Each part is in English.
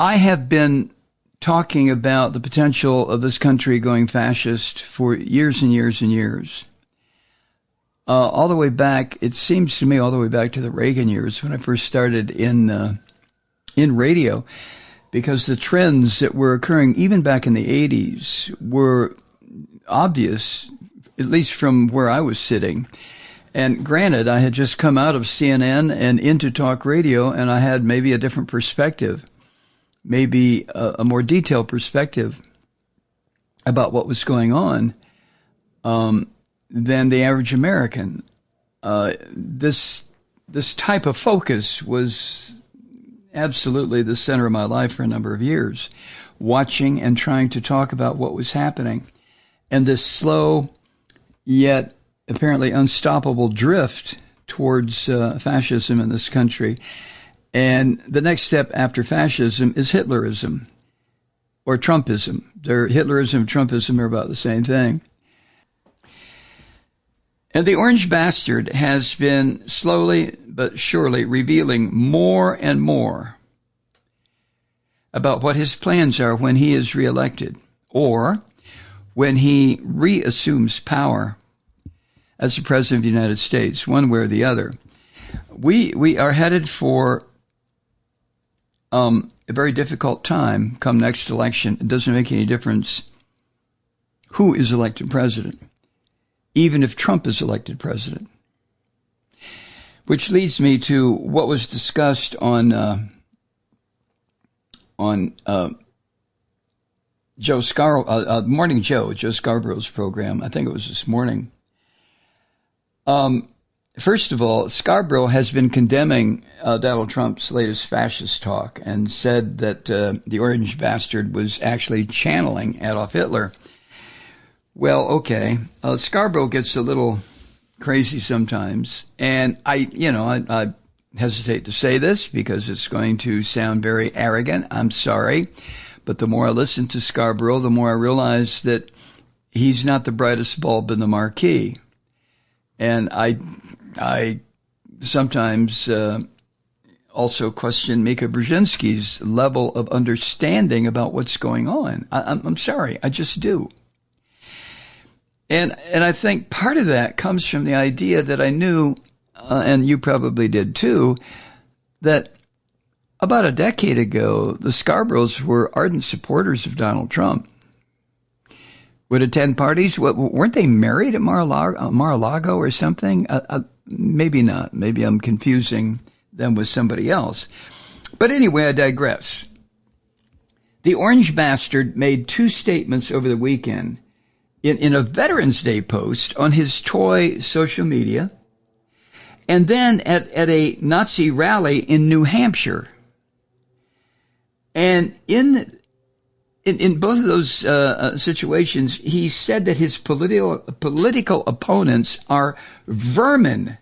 I have been talking about the potential of this country going fascist for years and years and years. All the way back, it seems to me, all the way back to the Reagan years when I first started in radio, because the trends that were occurring even back in the 80s were obvious, at least from where I was sitting. And granted, I had just come out of CNN and into talk radio, and I had maybe a different perspective, maybe a more detailed perspective about what was going on than the average American. This type of focus was absolutely the center of my life for a number of years, watching and trying to talk about what was happening. And this slow, yet apparently unstoppable drift towards fascism in this country. And the next step after fascism is Hitlerism or Trumpism. Hitlerism and Trumpism are about the same thing. And the orange bastard has been slowly but surely revealing more and more about what his plans are when he is reelected or when he reassumes power as the President of the United States, one way or the other. We are headed for a very difficult time come next election. It doesn't make any difference who is elected president, even if Trump is elected president. Which leads me to what was discussed on Joe Scarborough, Morning Joe Scarborough's program. I think it was this morning. First of all, Scarborough has been condemning Donald Trump's latest fascist talk and said that the orange bastard was actually channeling Adolf Hitler. Well, okay, Scarborough gets a little crazy sometimes, and I hesitate to say this because it's going to sound very arrogant. I'm sorry, but the more I listen to Scarborough, the more I realize that he's not the brightest bulb in the marquee. And I sometimes also question Mika Brzezinski's level of understanding about what's going on. I'm sorry, I just do. And I think part of that comes from the idea that I knew, and you probably did too, that about a decade ago, the Scarboroughs were ardent supporters of Donald Trump. Would attend parties. Weren't they married at Mar-a-Lago or something? Maybe not. Maybe I'm confusing them with somebody else. But anyway, I digress. The orange bastard made two statements over the weekend in a Veterans Day post on his toy social media, and then at a Nazi rally in New Hampshire. And in both of those situations, he said that his political opponents are vermin.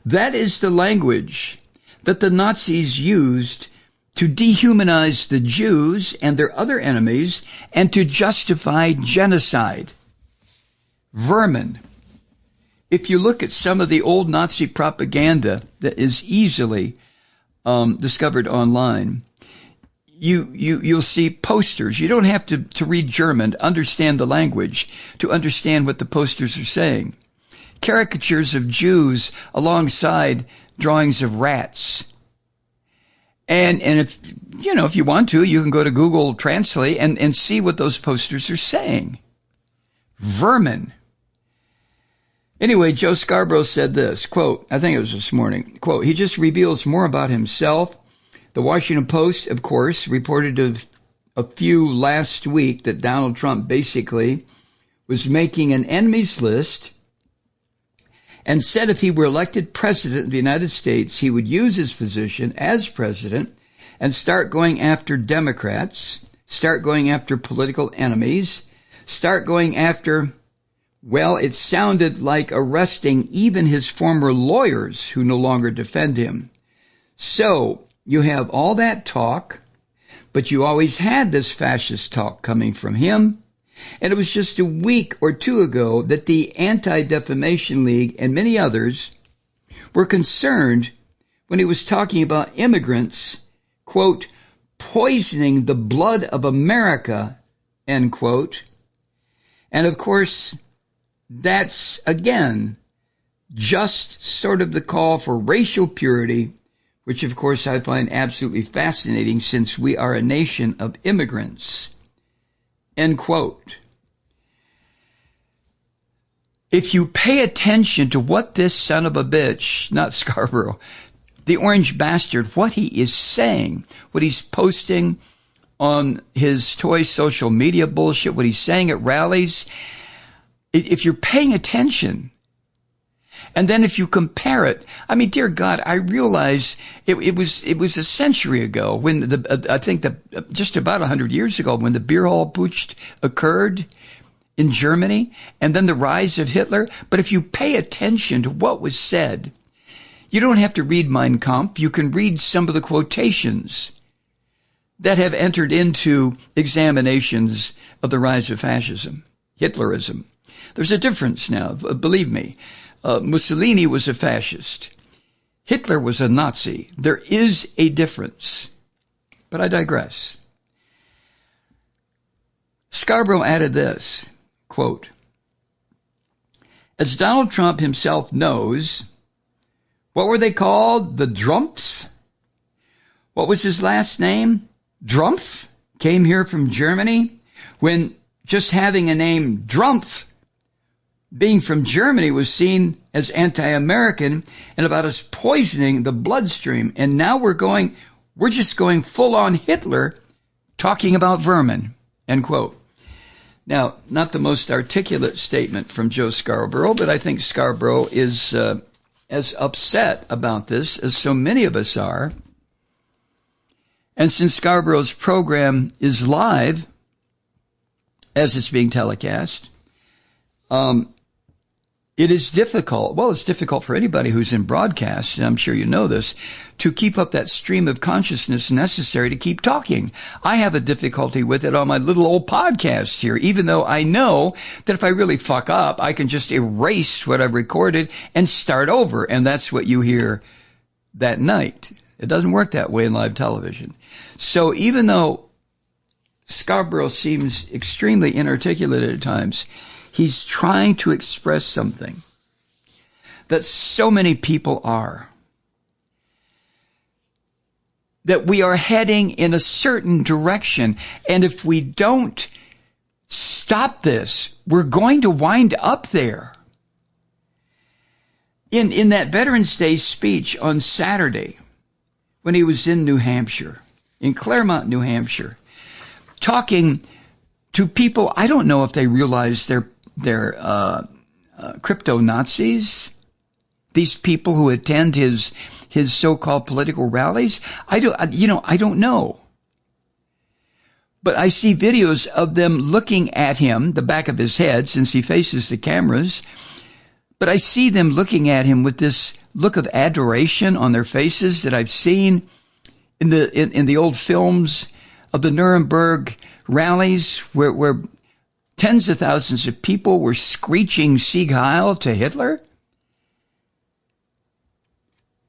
That is the language that the Nazis used to dehumanize the Jews and their other enemies and to justify genocide. Vermin. If you look at some of the old Nazi propaganda that is easily discovered online, you'll see posters. You don't have to read German to understand the language, to understand what the posters are saying. Caricatures of Jews alongside drawings of rats. And if you want to, you can go to Google Translate and see what those posters are saying. Vermin. Anyway, Joe Scarborough said this, quote, I think it was this morning, quote, he just reveals more about himself. The Washington Post, of course, reported a few last week that Donald Trump basically was making an enemies list and said if he were elected president of the United States, he would use his position as president and start going after Democrats, start going after political enemies, start going after, well, it sounded like arresting even his former lawyers who no longer defend him. So you have all that talk, but you always had this fascist talk coming from him. And it was just a week or two ago that the Anti-Defamation League and many others were concerned when he was talking about immigrants quote, poisoning the blood of America, end quote. And of course, that's, again, just sort of the call for racial purity, which of course I find absolutely fascinating since we are a nation of immigrants, end quote. If you pay attention to what this son of a bitch, not Scarborough, the orange bastard, what he is saying, what he's posting on his toy social media bullshit, what he's saying at rallies, if you're paying attention, and then if you compare it, I mean, dear God, I realize it was a century ago when I think just about 100 years ago when the beer hall putsch occurred in Germany, and then the rise of Hitler. But if you pay attention to what was said, you don't have to read Mein Kampf. You can read some of the quotations that have entered into examinations of the rise of fascism, Hitlerism. There's a difference now, believe me. Mussolini was a fascist. Hitler was a Nazi. There is a difference. But I digress. Scarborough added this, quote, as Donald Trump himself knows, what were they called? The Drumps? What was his last name? Drumpf? Came here from Germany? When just having a name Drumpf, being from Germany, was seen as anti-American and about us poisoning the bloodstream. And now we're just going full on Hitler, talking about Vermin, end quote. Now, not the most articulate statement from Joe Scarborough, but I think Scarborough is as upset about this as so many of us are. And since Scarborough's program is live, as it's being telecast, it is difficult. Well, it's difficult for anybody who's in broadcast, and I'm sure you know this, to keep up that stream of consciousness necessary to keep talking. I have a difficulty with it on my little old podcast here, even though I know that if I really fuck up, I can just erase what I've recorded and start over. And that's what you hear that night. It doesn't work that way in live television. So even though Scarborough seems extremely inarticulate at times, he's trying to express something that so many people are. That we are heading in a certain direction. And if we don't stop this, we're going to wind up there. In that Veterans Day speech on Saturday, when he was in New Hampshire, in Claremont, New Hampshire, talking to people, I don't know if they realize they're crypto Nazis, these people who attend his so-called political rallies. I don't know. But I see videos of them looking at him, the back of his head, since he faces the cameras. But I see them looking at him with this look of adoration on their faces that I've seen in the old films of the Nuremberg rallies where tens of thousands of people were screeching Sieg Heil to Hitler.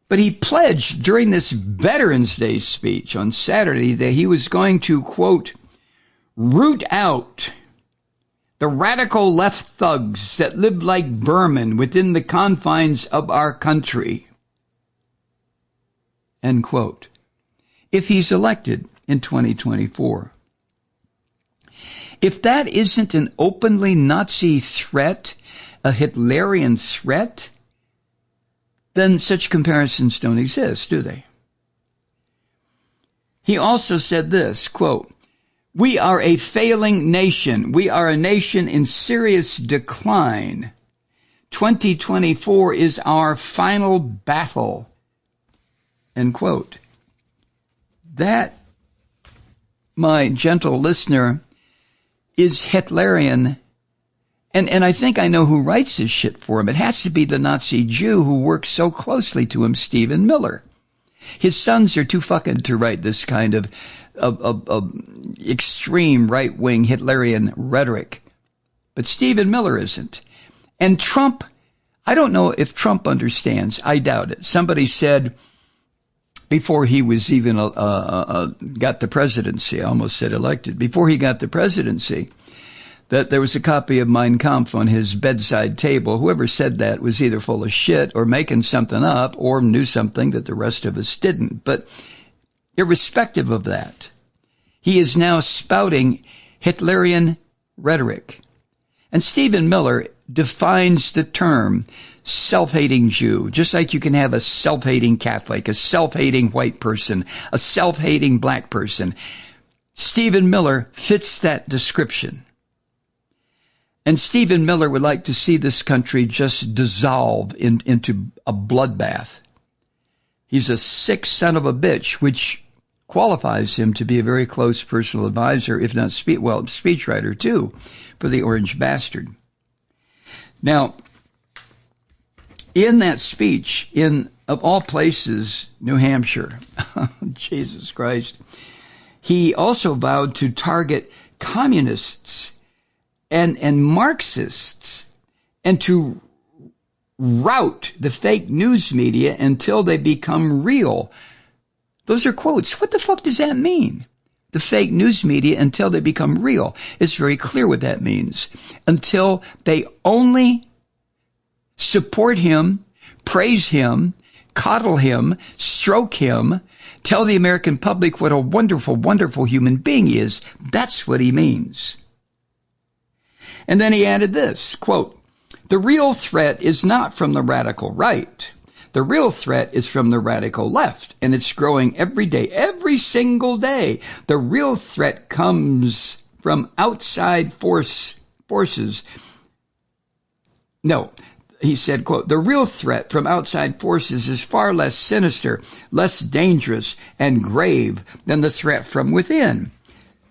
But he pledged during this Veterans Day speech on Saturday that he was going to, quote, root out the radical left thugs that live like vermin within the confines of our country, end quote, if he's elected in 2024. If that isn't an openly Nazi threat, a Hitlerian threat, then such comparisons don't exist, do they? He also said this, quote, we are a failing nation. We are a nation in serious decline. 2024 is our final battle, end quote. That, my gentle listener, is Hitlerian. And I think I know who writes this shit for him. It has to be the Nazi Jew who works so closely to him, Stephen Miller. His sons are too fucking to write this kind of extreme right-wing Hitlerian rhetoric. But Stephen Miller isn't. And Trump, I don't know if Trump understands. I doubt it. Somebody said before he was even got the presidency. I almost said elected. Before he got the presidency, that there was a copy of Mein Kampf on his bedside table. Whoever said that was either full of shit or making something up or knew something that the rest of us didn't. But irrespective of that, he is now spouting Hitlerian rhetoric. And Stephen Miller defines the term self-hating Jew, just like you can have a self-hating Catholic, a self-hating white person, a self-hating black person. Stephen Miller fits that description. And Stephen Miller would like to see this country just dissolve into a bloodbath. He's a sick son of a bitch, which qualifies him to be a very close personal advisor, if not speechwriter too, for the Orange Bastard. Now, in that speech, of all places, New Hampshire, Jesus Christ, he also vowed to target communists and Marxists and to rout the fake news media until they become real. Those are quotes. What the fuck does that mean? The fake news media until they become real. It's very clear what that means. Until they only support him, praise him, coddle him, stroke him, tell the American public what a wonderful, wonderful human being he is. That's what he means. And then he added this, quote, "The real threat is not from the radical right. The real threat is from the radical left, and it's growing every day, every single day. The real threat comes from outside forces. No, he said, quote, "The real threat from outside forces is far less sinister, less dangerous, and grave than the threat from within."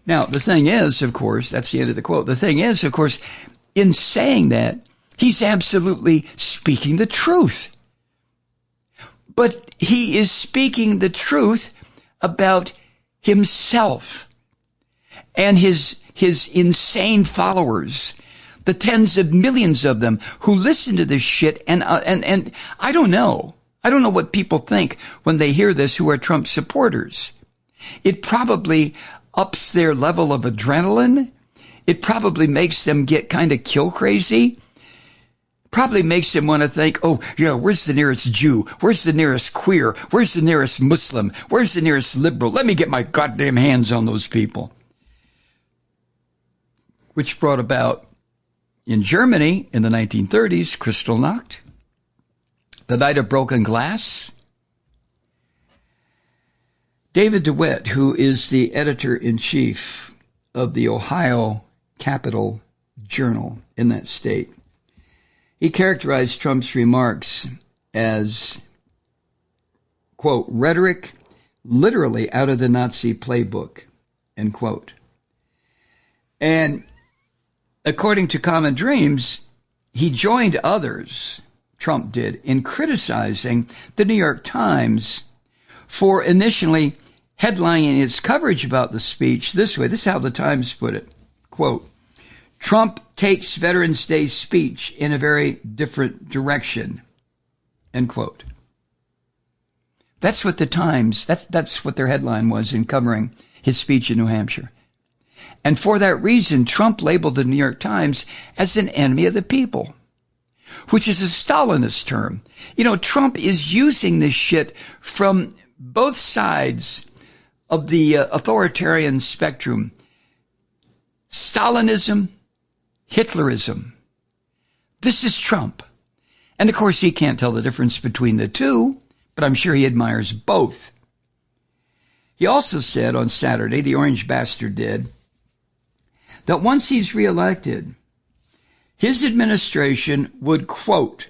Now, the thing is, of course, that's the end of the quote. The thing is, of course, in saying that, he's absolutely speaking the truth. But he is speaking the truth about himself and his insane followers, the tens of millions of them who listen to this shit. And I don't know. I don't know what people think when they hear this who are Trump supporters. It probably ups their level of adrenaline. It probably makes them get kind of kill crazy. Probably makes them want to think, oh, yeah, where's the nearest Jew? Where's the nearest queer? Where's the nearest Muslim? Where's the nearest liberal? Let me get my goddamn hands on those people. Which brought about, in Germany in the 1930s, Kristallnacht, the Night of Broken Glass. David DeWitt, who is the editor-in-chief of the Ohio Capital Journal in that state, he characterized Trump's remarks as, quote, "rhetoric literally out of the Nazi playbook," end quote. And according to Common Dreams, he joined others, Trump did, in criticizing the New York Times for initially headlining its coverage about the speech this way. This is how the Times put it, quote, "Trump takes Veterans Day speech in a very different direction," end quote. That's what the Times, that's what their headline was in covering his speech in New Hampshire. And for that reason, Trump labeled the New York Times as an enemy of the people, which is a Stalinist term. You know, Trump is using this shit from both sides of the authoritarian spectrum. Stalinism, Hitlerism. This is Trump. And of course, he can't tell the difference between the two, but I'm sure he admires both. He also said on Saturday, the Orange Bastard did, that once he's reelected, his administration would, quote,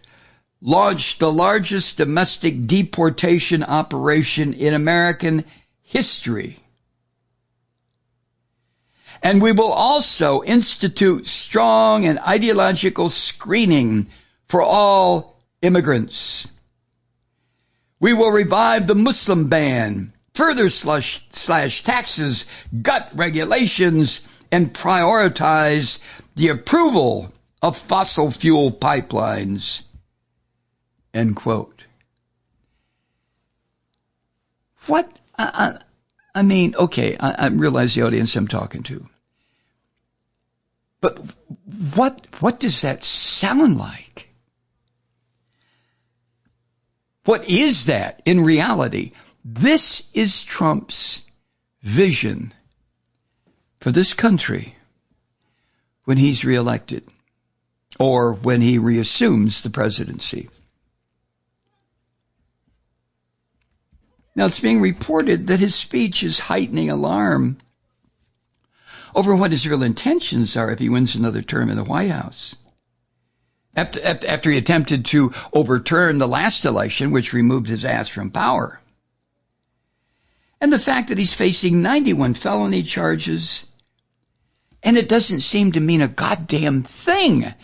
"launch the largest domestic deportation operation in American history. And we will also institute strong and ideological screening for all immigrants. We will revive the Muslim ban, further slash taxes, gut regulations, and prioritize the approval of fossil fuel pipelines," end quote. What? I mean, okay, I realize the audience I'm talking to. But what does that sound like? What is that in reality? This is Trump's vision for this country when he's reelected or when he reassumes the presidency. Now, it's being reported that his speech is heightening alarm over what his real intentions are if he wins another term in the White House. After he attempted to overturn the last election, which removed his ass from power. And the fact that he's facing 91 felony charges, and it doesn't seem to mean a goddamn thing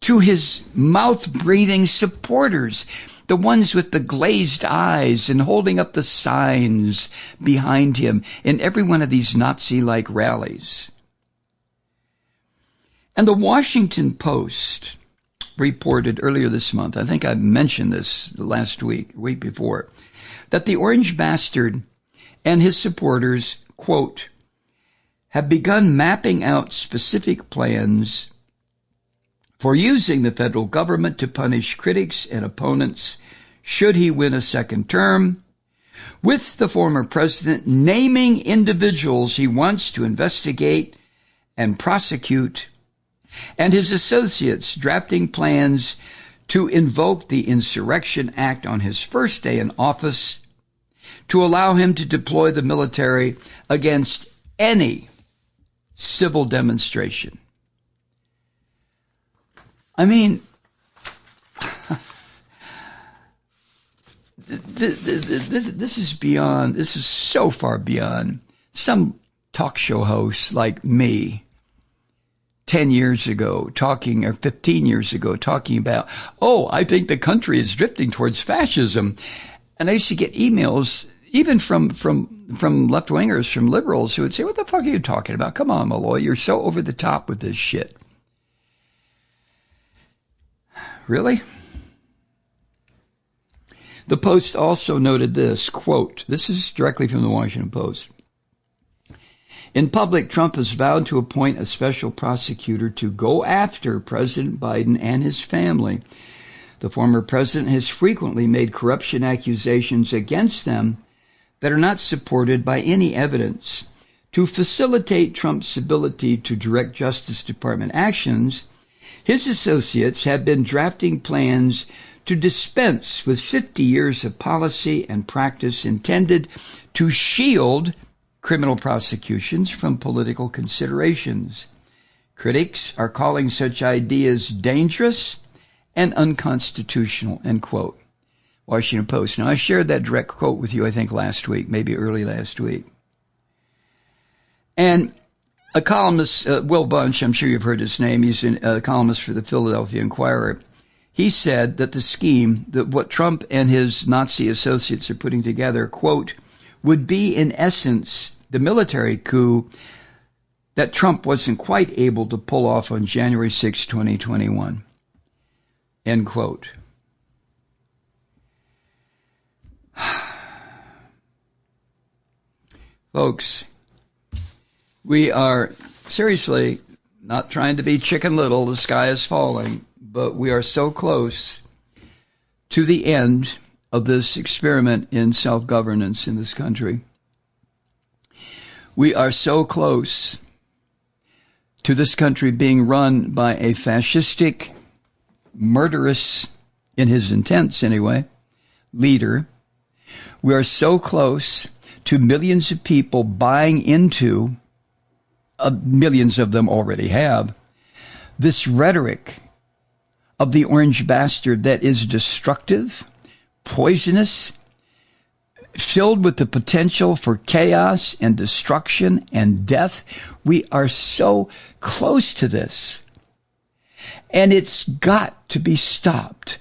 to his mouth-breathing supporters, the ones with the glazed eyes and holding up the signs behind him in every one of these Nazi-like rallies. And the Washington Post reported earlier this month, I think I mentioned this last week before, that the Orange Bastard and his supporters, quote, have begun mapping out specific plans for using the federal government to punish critics and opponents should he win a second term, with the former president naming individuals he wants to investigate and prosecute, and his associates drafting plans to invoke the Insurrection Act on his first day in office to allow him to deploy the military against any civil demonstration. I mean, this is so far beyond some talk show host like me 10 years ago or 15 years ago talking about, I think the country is drifting towards fascism. And I used to get emails even from left-wingers, from liberals, who would say, what the fuck are you talking about? Come on, Malloy, you're so over the top with this shit. Really? The Post also noted this, quote, this is directly from the Washington Post. In public, Trump has vowed to appoint a special prosecutor to go after President Biden and his family. The former president has frequently made corruption accusations against them that are not supported by any evidence. To facilitate Trump's ability to direct Justice Department actions, his associates have been drafting plans to dispense with 50 years of policy and practice intended to shield criminal prosecutions from political considerations. Critics are calling such ideas dangerous and unconstitutional, end quote. Washington Post. Now, I shared that direct quote with you, I think, last week, maybe early last week. And a columnist, Will Bunch, I'm sure you've heard his name, he's a columnist for the Philadelphia Inquirer. He said that the scheme, that what Trump and his Nazi associates are putting together, quote, would be in essence the military coup that Trump wasn't quite able to pull off on January 6, 2021. End quote. Folks, we are seriously not trying to be Chicken Little, the sky is falling, but we are so close to the end of this experiment in self-governance in this country. We are so close to this country being run by a fascistic, murderous, in his intents anyway, leader. We are so close to millions of people buying into, millions of them already have, this rhetoric of the Orange Bastard that is destructive, poisonous, filled with the potential for chaos and destruction and death. We are so close to this. And it's got to be stopped.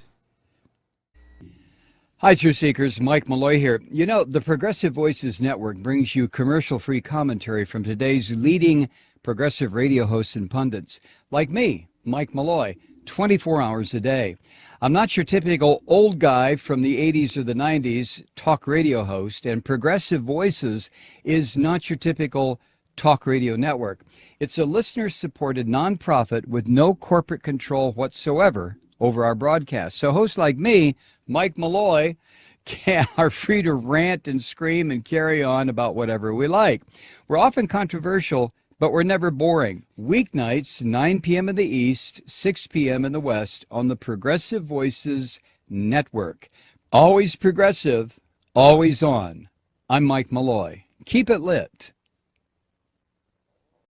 Hi, Truth Seekers. Mike Malloy here. You know, the Progressive Voices Network brings you commercial-free commentary from today's leading progressive radio hosts and pundits, like me, Mike Malloy. 24 hours a day. I'm not your typical old guy from the 80s or the 90s talk radio host, and Progressive Voices is not your typical talk radio network. It's a listener-supported nonprofit with no corporate control whatsoever over our broadcast. So hosts like me, Mike Malloy, are free to rant and scream and carry on about whatever we like. We're often controversial, but we're never boring. Weeknights, 9 p.m. in the East, 6 p.m. in the West on the Progressive Voices Network. Always progressive, always on. I'm Mike Malloy. Keep it lit.